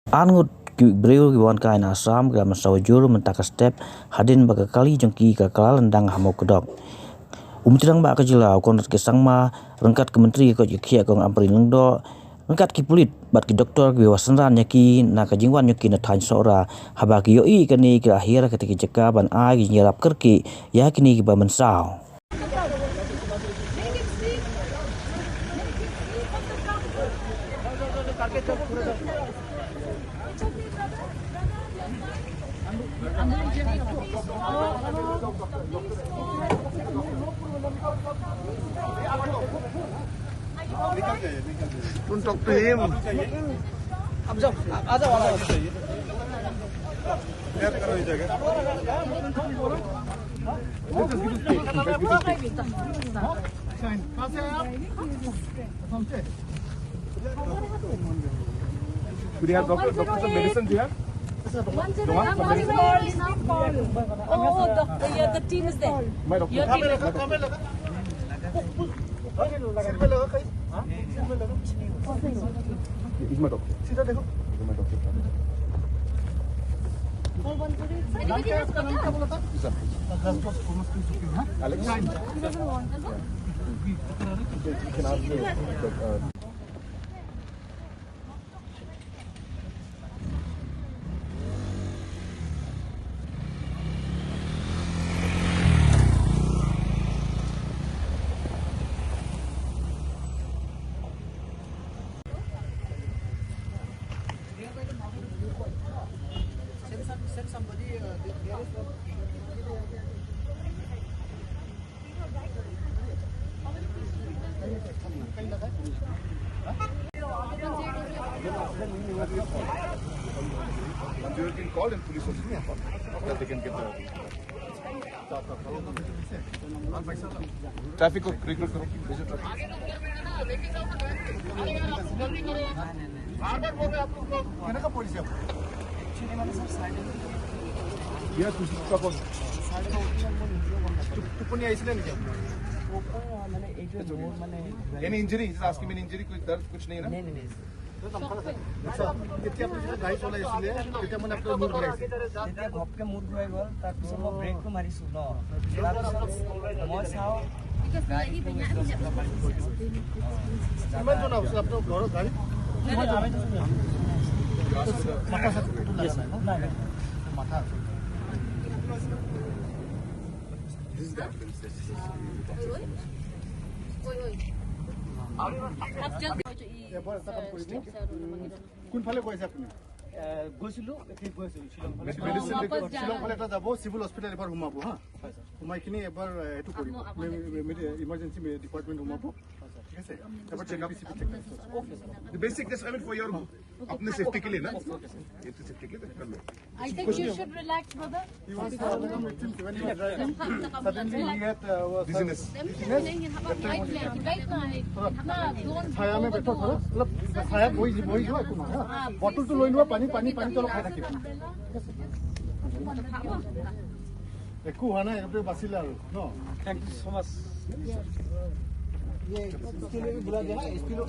Angut brio giwan kain Assam gram sawajur mentaka step hadin baga kali jengki ka kalandang hamok kedok. Umtirang ba kajilau konrat ke sangma rengkat ke menteri ko jikia kong ampri lengdo rengkat ki pulit bat ki doktor ki wasanran nyaki na ka jingwan nyaki na thain sora haba ki yoi kani ki akhir ketika jeka ban ai ki nyerap kerki ya kini ki ba mensau. Don't talk to him. Do you have doctor some medicines here? Oh, doctor, yeah, the team is there. My doctor. Your team is He's my doctor. He's my doctor. Alex? He doesn't want us. You can ask me. You can call in police officer that they can get the traffic को recruit करो भेजो traffic का police है ये कुछ का कौन तुपनी ऐसे नहीं क्या any injury is asking me injury कोई दर्द कुछ नहीं ना नहीं कितने अपने गाड़ी चला इसलिए कितने मैंने अपने मूड घुराई कितने घपके मूड घुराई गल तार पिছত मैं ब्रेक को मारिसु न तार पिছত मैं चाও किमान जो ना उसने अपने घर गाड़ी माथा से नहीं माथा This is the ambulance. কোন ফালে গৈছে আপুনি গৈছিলো ঠিক গৈছিলো শিলং ফালে এটা যাব সিভিল হসপিটাল এবাৰ ঘুমাব হা ঘুমাই কিনি এবাৰ এটো কৰিব ইমার্জেন্সি ডিপার্টমেন্ট ঘুমাব ঠিক আছে এবাৰ checkup okay the basic this I mean for your अपने सेफ्टी के लिए ना ये तो सेफ्टी के लिए कर लो I think you should relax, brother. Suddenly he had dizziness छाया में बैठो थोड़ा मतलब छाया वही जो है बॉटल तो लोई लो पानी चलो खाई থাকিব একো হোৱা নাই এবাৰ বাচিলে আৰু ন थैंक यू सो मच ये इसके लिए भी बुला दिया ना इसके लिए